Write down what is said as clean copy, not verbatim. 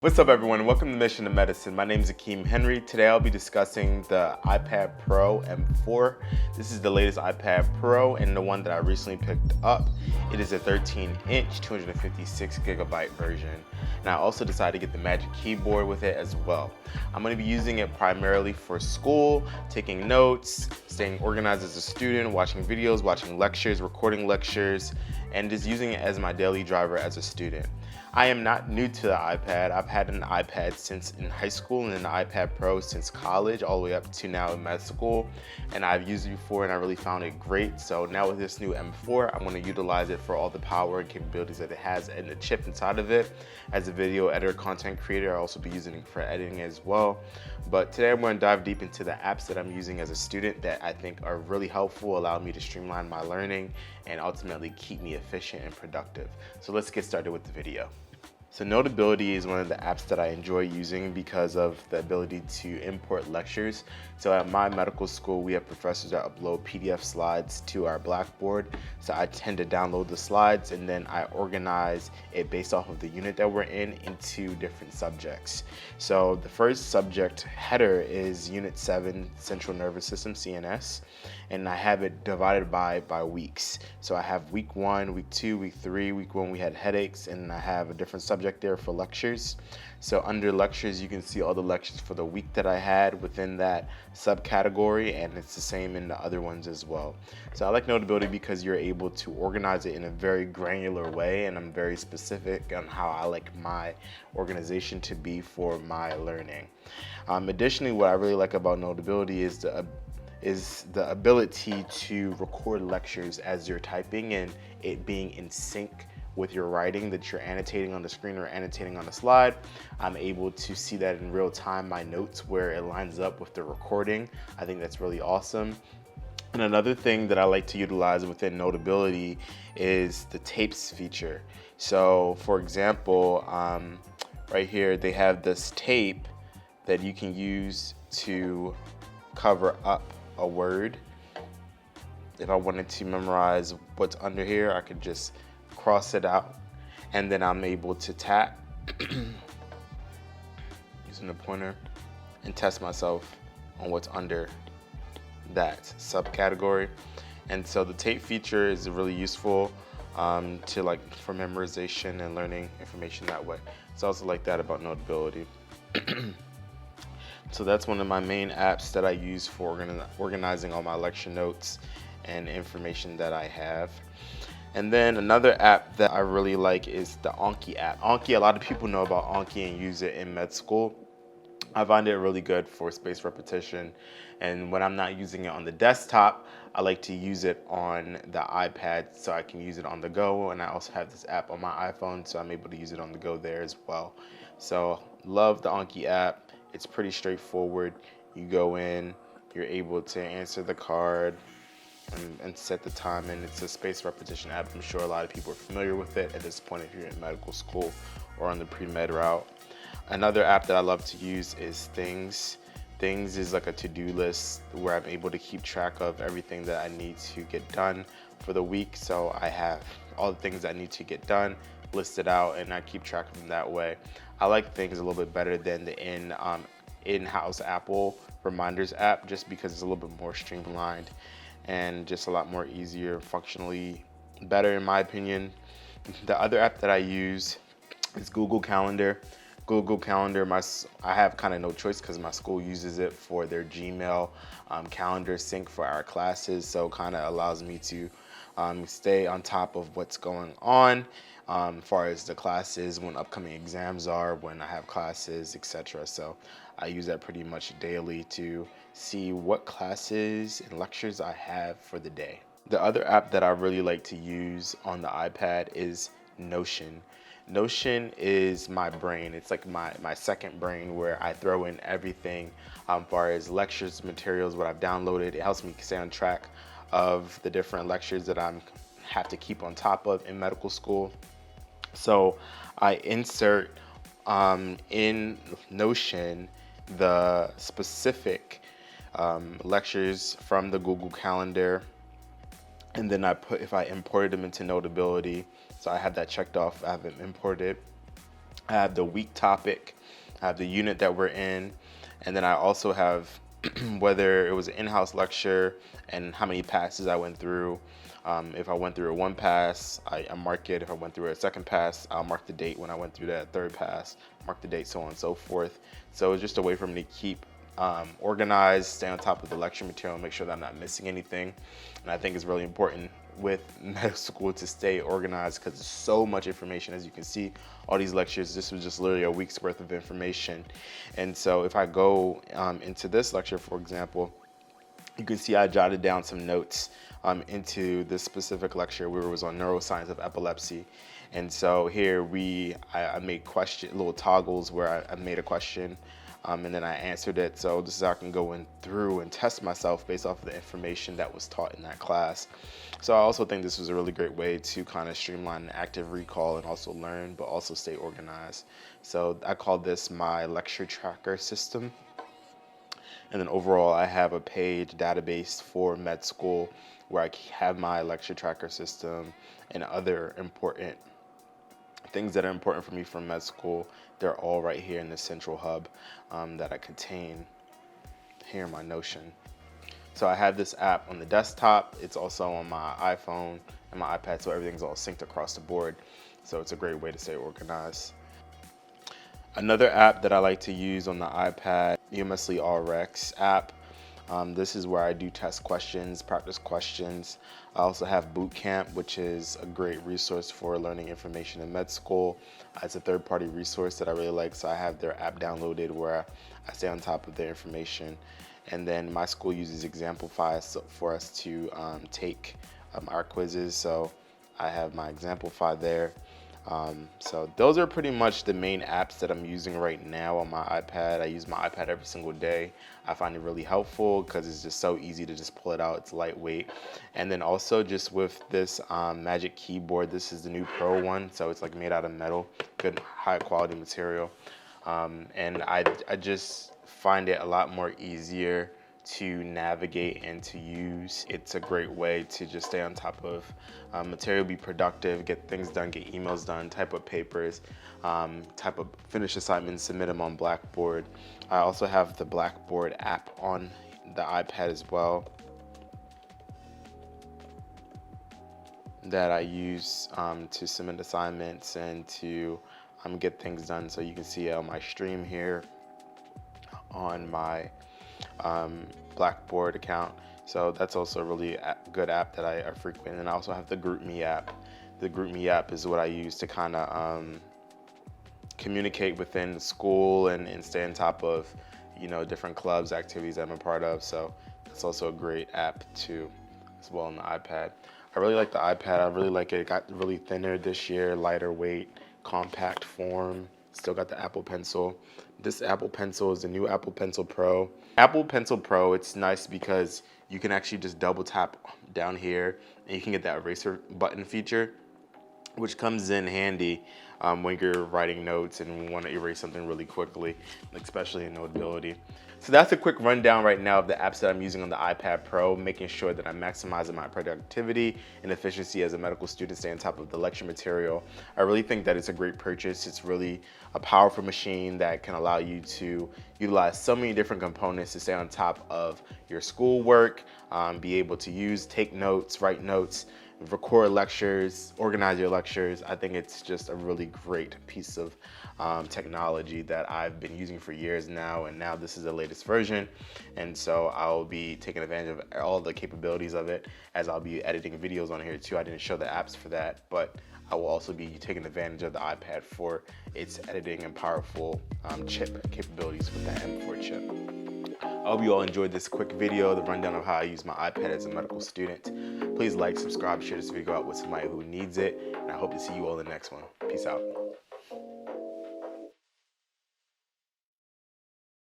What's up, everyone? Welcome to Mission to Medicine. My name is Akeem Henry. Today I'll be discussing the iPad Pro M4. This is the latest iPad Pro and the one that I recently picked up. It is a 13-inch, 256 gigabyte version. And I also decided to get the Magic Keyboard with it as well. I'm going to be using it primarily for school, taking notes, staying organized as a student, watching videos, watching lectures, recording lectures, and just using it as my daily driver as a student. I am not new to the iPad. I've had an iPad since in high school and an iPad Pro since college, all the way up to now in med school. And I've used it before and I really found it great. So now with this new M4, I'm going to utilize it for all the power and capabilities that it has and the chip inside of it. As a video editor, content creator, I'll also be using it for editing as well. But today I'm going to dive deep into the apps that I'm using as a student that I think are really helpful, allow me to streamline my learning and ultimately keep me efficient and productive. So let's get started with the video. So Notability is one of the apps that I enjoy using because of the ability to import lectures. So at my medical school, we have professors that upload PDF slides to our Blackboard. So I tend to download the slides and then I organize it based off of the unit that we're in into different subjects. So the first subject header is Unit 7, Central Nervous System, CNS. And I have it divided by weeks. So I have week 1, week 2, week 3. Week 1 we had headaches, and I have a different subject there for lectures. So under lectures, you can see all the lectures for the week that I had within that subcategory, and it's the same in the other ones as well. So I like Notability because you're able to organize it in a very granular way, and I'm very specific on how I like my organization to be for my learning. Additionally, what I really like about Notability is the ability to record lectures as you're typing and it being in sync with your writing that you're annotating on the screen or annotating on the slide. I'm able to see that in real time, my notes, where it lines up with the recording. I think that's really awesome. And another thing that I like to utilize within Notability is the tapes feature. So for example, right here, they have this tape that you can use to cover up a word. If I wanted to memorize what's under here, I could just cross it out and then I'm able to tap using the pointer and test myself on what's under that subcategory. And so the tape feature is really useful for memorization and learning information that way. It's also like that about Notability. So that's one of my main apps that I use for organizing all my lecture notes and information that I have. And then another app that I really like is the Anki app. Anki, a lot of people know about Anki and use it in med school. I find it really good for spaced repetition. And when I'm not using it on the desktop, I like to use it on the iPad so I can use it on the go. And I also have this app on my iPhone, so I'm able to use it on the go there as well. So love the Anki app. It's pretty straightforward. You go in, you're able to answer the card and set the time, and it's a spaced repetition app. I'm sure a lot of people are familiar with it at this point if you're in medical school or on the pre-med route. Another app that I love to use is Things. Things is like a to-do list where I'm able to keep track of everything that I need to get done for the week. So I have all the things I need to get done listed out and I keep track of them that way. I like Things a little bit better than the in-house Apple reminders app just because it's a little bit more streamlined and just a lot more easier, functionally better in my opinion. The other app that I use is Google Calendar. Google Calendar, I have kind of no choice because my school uses it for their Gmail calendar sync for our classes, so kind of allows me to stay on top of what's going on as far as the classes, when upcoming exams are, when I have classes, etc. So I use that pretty much daily to see what classes and lectures I have for the day. The other app that I really like to use on the iPad is Notion. Notion is my brain. It's like my second brain where I throw in everything as far as lectures, materials, what I've downloaded. It helps me stay on track of the different lectures that I have to keep on top of in medical school. So I insert in Notion the specific lectures from the Google Calendar, and then if I imported them into Notability, so I have that checked off, I have it imported, I have the week topic, I have the unit that we're in, and then I also have whether it was an in-house lecture and how many passes I went through. If I went through a one pass, I mark it. If I went through a second pass, I'll mark the date when I went through that third pass, mark the date, so on and so forth. So it's just a way for me to keep organized, stay on top of the lecture material, and make sure that I'm not missing anything. And I think it's really important with medical school to stay organized because there's so much information. As you can see, all these lectures, this was just literally a week's worth of information. And so if I go into this lecture, for example, you can see I jotted down some notes into this specific lecture where it was on neuroscience of epilepsy. And so here I made little toggles where I made a question and then I answered it. So this is how I can go in through and test myself based off of the information that was taught in that class. So I also think this was a really great way to kind of streamline active recall and also learn, but also stay organized. So I call this my lecture tracker system. And then overall, I have a page database for med school where I have my lecture tracker system and other important things that are important for me from med school. They're all right here in the central hub that I contain here in my Notion. So I have this app on the desktop. It's also on my iPhone and my iPad, so everything's all synced across the board. So it's a great way to stay organized. Another app that I like to use on the iPad, UMSly RX app. This is where I do test questions, practice questions. I also have Bootcamp, which is a great resource for learning information in med school. It's a third-party resource that I really like, so I have their app downloaded where I stay on top of their information. And then my school uses Examplify for us to take our quizzes, so I have my Examplify there. So those are pretty much the main apps that I'm using right now on my iPad. I use my iPad every single day. I find it really helpful because it's just so easy to just pull it out. It's lightweight. And then also just with this Magic Keyboard, this is the new Pro one. So it's like made out of metal, good high quality material. And I just find it a lot more easier to navigate and to use. It's a great way to just stay on top of material, be productive, get things done, get emails done, type up papers, type up finish assignments, submit them on Blackboard. I also have the Blackboard app on the iPad as well that I use to submit assignments and to get things done. So you can see my stream here on my Blackboard account. So that's also a really good app that I frequent. And I also have the GroupMe app. The GroupMe app is what I use to kind of communicate within the school and stay on top of, different clubs, activities I'm a part of. So it's also a great app too, as well on the iPad. I really like the iPad. I really like it. It got really thinner this year, lighter weight, compact form. Still got the Apple Pencil. This Apple Pencil is the new Apple Pencil Pro. Apple Pencil Pro, it's nice because you can actually just double tap down here and you can get that eraser button feature, which comes in handy when you're writing notes and want to erase something really quickly, especially in Notability. So that's a quick rundown right now of the apps that I'm using on the iPad Pro, making sure that I'm maximizing my productivity and efficiency as a medical student, stay on top of the lecture material. I really think that it's a great purchase. It's really a powerful machine that can allow you to utilize so many different components to stay on top of your schoolwork, be able to take notes, write notes, record lectures, organize your lectures. I think it's just a really great piece of technology that I've been using for years now, and now this is the latest version, and so I'll be taking advantage of all the capabilities of it as I'll be editing videos on here too. I didn't show the apps for that, but I will also be taking advantage of the iPad for its editing and powerful chip capabilities with that M4 chip. I hope you all enjoyed this quick video, the rundown of how I use my iPad as a medical student. Please like, subscribe, share this video out with somebody who needs it, and I hope to see you all in the next one. Peace out.